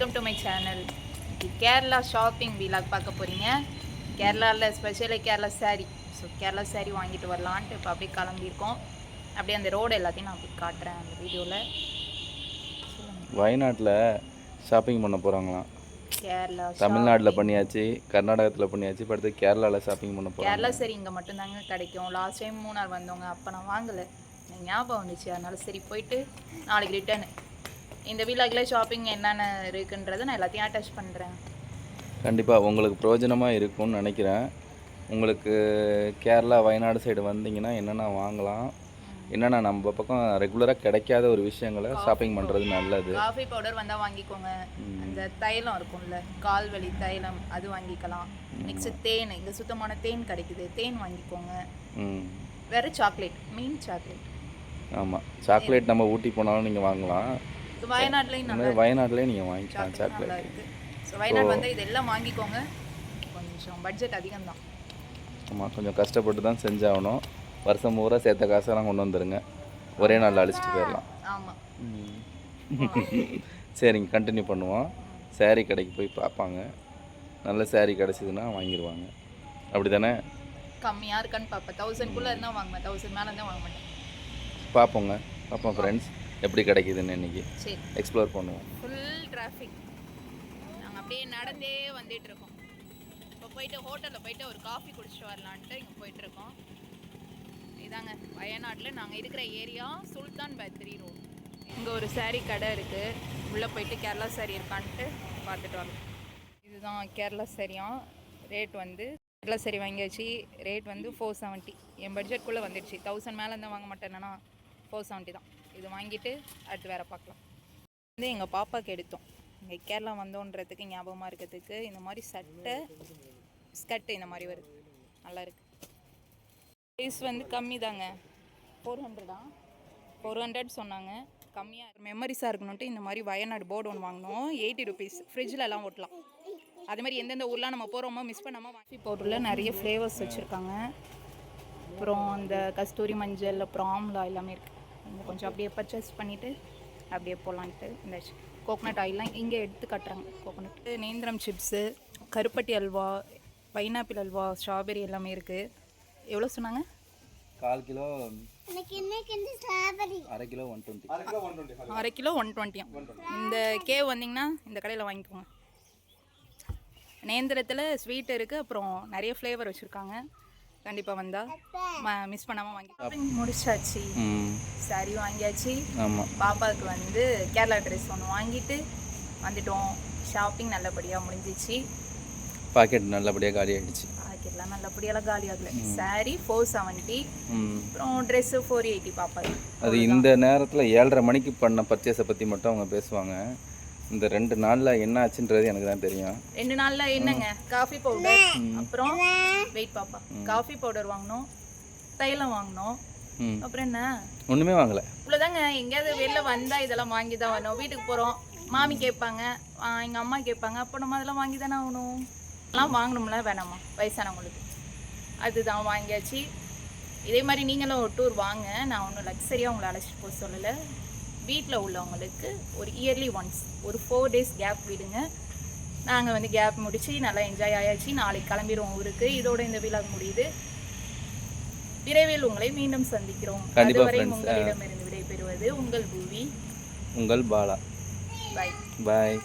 Welcome to my channel. Kerala shopping vlog பார்க்க போகிறீங்க. கேரளாவில் ஸ்பெஷலி கேரளா சாரீ. ஸோ கேரளா சாரீ வாங்கிட்டு வரலான்ட்டு இப்போ அப்படியே கிளம்பியிருக்கோம். அப்படியே அந்த ரோடு எல்லாத்தையும் நான் அப்படி காட்டுறேன் அந்த வீடியோவில். வயநாட்டில் ஷாப்பிங் பண்ண போகிறாங்களாம். கேரளா தமிழ்நாட்டில் பண்ணியாச்சு, கர்நாடகத்தில் பண்ணியாச்சு, இப்போ அடுத்து கேரளாவில் ஷாப்பிங் பண்ண போகிறோம். கேரளா சாரீ இங்கே மட்டும்தாங்க கிடைக்கும். லாஸ்ட் டைம் மூணார் வந்தவங்க அப்போ நான் வாங்கலை, எனக்கு ஞாபகம் வந்துச்சு. அதனால சரி போயிட்டு நாளைக்கு ரிட்டர்னு. இந்த வீலாகில் ஷாப்பிங் என்னென்ன இருக்குன்றதை நான் எல்லாத்தையும் அட்டாச் பண்ணுறேன். கண்டிப்பாக உங்களுக்கு பிரயோஜனமாக இருக்கும்னு நினைக்கிறேன். உங்களுக்கு கேரளா வயநாடு சைடு வந்தீங்கன்னா என்னென்ன வாங்கலாம், என்னென்னா நம்ம பக்கம் ரெகுலராக கிடைக்காத ஒரு விஷயங்களை ஷாப்பிங் பண்ணுறது நல்லது. காஃபி பவுடர் வந்தால் வாங்கிக்கோங்க. அந்த தைலம் இருக்கும்ல, கால்வலி தைலம், அது வாங்கிக்கலாம். நெக்ஸ்ட்டு தேன், இங்கே சுத்தமான தேன் கிடைக்குது, தேன் வாங்கிக்கோங்க. வேறு சாக்லேட், மீன் சாக்லேட். ஆமாம், சாக்லேட் நம்ம ஊட்டி போனாலும் நீங்கள் வாங்கலாம். வயநாட்டிலையும் நீங்கள் வாங்கிக்கலாம் சாக்லேட் இருக்குது. ஸோ வயநாடு வந்து இதெல்லாம் வாங்கிக்கோங்க. கொஞ்சம் பட்ஜெட் அதிகம் தான். ஆமாம், கொஞ்சம் கஷ்டப்பட்டு தான் செஞ்சாகணும். வருஷம் பூரா சேர்த்த காசெல்லாம் கொண்டு வந்துடுங்க, ஒரே நாளில் அழிச்சிட்டு போயிடலாம். ஆமாம். சரிங்க, கண்டினியூ பண்ணுவோம். சாரீ கடைக்கு போய் பார்ப்பாங்க, நல்ல சாரீ கிடச்சிதுன்னா வாங்கிடுவாங்க. அப்படி தானே? கம்மியாக இருக்கான்னு பார்ப்பேன். 1000குள்ளே இருந்தால் வாங்குவேன், 1000 மேலே இருந்தால் வாங்க மாட்டேன். பார்ப்போம் ஃப்ரெண்ட்ஸ், எப்படி கிடைக்குதுன்னு இன்றைக்கி எக்ஸ்ப்ளோர் பண்ணுவோம். Full traffic. நாங்கள் அப்படியே நடந்தே வந்துட்டுருக்கோம். இப்போ போயிட்டு ஹோட்டலில் போயிட்டு ஒரு காஃபி குடிச்சிட்டு வரலான்ட்டு இங்கே போயிட்டுருக்கோம். இதாங்க வயநாட்டில் நாங்கள் இருக்கிற ஏரியா சுல்தான் பேக்கரி ரோடு. இங்கே ஒரு சாரீ கடை இருக்குது, உள்ளே போயிட்டு கேரளா சாரீ இருக்கான்ட்டு பார்த்துட்டு வரலாம். இதுதான் கேரளா சாரியாம். ரேட் வந்து கேரளா சாரீ வாங்கியாச்சு. ரேட் வந்து 470. என் பட்ஜெட்குள்ளே வந்துடுச்சு. 1000 மேலே இருந்தால் வாங்க மாட்டேன்னா 470 தான். இது வாங்கிட்டு அடுத்து வேறு பார்க்கலாம். வந்து எங்கள் பாப்பாவுக்கு எடுத்தோம். இங்கே கேரளா வந்தோன்றதுக்கு ஞாபகமாக இருக்கிறதுக்கு இந்த மாதிரி சட்டை ஸ்கர்ட்டு இந்த மாதிரி வருது, நல்லா இருக்குது. ப்ரைஸ் வந்து கம்மி தாங்க, 400 தான். 400 சொன்னாங்க, கம்மியாக மெமரிஸாக இருக்கணுன்ட்டு இந்த மாதிரி வயநாடு போர்டு ஒன்று வாங்கினோம். 80 rupees. ஃப்ரிட்ஜிலலாம் ஓட்டலாம். அதே மாதிரி எந்தெந்த ஊர்லாம் நம்ம போகிறோமோ மிஸ் பண்ணாமல் காஃபி பவுடரில் நிறைய ஃப்ளேவர்ஸ் வச்சுருக்காங்க. அப்புறம் இந்த கஸ்தூரி மஞ்சள், அப்புறம் ஆம்லா எல்லாமே இருக்குது. இங்கே கொஞ்சம் அப்படியே பர்ச்சேஸ் பண்ணிவிட்டு அப்படியே போகலான்ட்டு இந்த கோகோனட் ஆயிலெலாம் இங்கே எடுத்து கட்டுறாங்க. கோகோனட், நேந்திரம் சிப்ஸு, கருப்பட்டி அல்வா, பைனாப்பிள் அல்வா, ஸ்ட்ராபெரி எல்லாமே இருக்குது. எவ்வளோ சொன்னாங்க? 1/4 கிலோ, அரை கிலோ 120. அரை கிலோ 120. இந்த கேவ் வந்தீங்கன்னா இந்த கடையில் வாங்கிக்கோங்க. நேந்திரத்தில் ஸ்வீட் இருக்குது, அப்புறம் நிறைய ஃப்ளேவர் வச்சுருக்காங்க. கண்டிப்பாக வந்தால் மிஸ் பண்ணாமல் வாங்கி முடிச்சாச்சு. சாரி வாங்கியாச்சு. பாப்பாவுக்கு வந்து கேரளா ட்ரெஸ் ஒன்று வாங்கிட்டு வந்துட்டோம். ஷாப்பிங் நல்லபடியாக முடிஞ்சிச்சு. பாக்கெட் நல்லபடியாக காலி ஆகிடுச்சு. பாக்கெட்லாம் நல்லபடியெல்லாம் காலி ஆகலை. சாரி 470, அப்புறம் ட்ரெஸ்ஸு 480 பாப்பாவுக்கு. அது இந்த நேரத்தில் 7:30 மணிக்கு பண்ண பர்ச்சேஸை பற்றி மட்டும் அவங்க பேசுவாங்க. இந்த 2 நாளில் என்ன ஆச்சுன்றது எனக்கு தான் தெரியும். 2 நாளில் என்னங்க, காஃபி பவுடர், அப்புறம் வெயிட் பாப்பா, காஃபி பவுடர் வாங்கினோம், தைலம் வாங்கினோம், அப்புறம் என்ன ஒன்றுமே வாங்கலை. இவ்வளோதாங்க. எங்கேயாவது வெளில வந்தால் இதெல்லாம் வாங்கி தான் வரணும். வீட்டுக்கு போகிறோம், மாமி கேட்பாங்க, எங்கள் அம்மா கேட்பாங்க, அப்போ நம்ம அதெல்லாம் வாங்கி தானே ஆகணும். அதெல்லாம் வாங்கணும்ல வேணாமா வயசானவங்களுக்கு. அதுதான் வாங்கியாச்சு. இதே மாதிரி நீங்களும் ஒரு டூர் வாங்க. நான் ஒன்றும் லக்ஸரியாக உங்களை அழைச்சிட்டு போக சொல்லலை. வீட்டில் உள்ளவங்களுக்கு ஒரு இயர்லி ஒன்ஸ் ஒரு 4 days கேப் விடுங்க. நாங்கள் வந்து கேப் முடித்து நல்லா என்ஜாய் ஆயாச்சு. நாளைக்கு கிளம்பிடுவோம் ஊருக்கு. இதோட இந்த விழாக் முடியுது. விரைவில் உங்களை மீண்டும் சந்திக்கிறோம். அதுவரை உங்களிடமிருந்து விடைபெறுவது உங்கள் பூவி, உங்கள் பாலா. பாய் பாய்.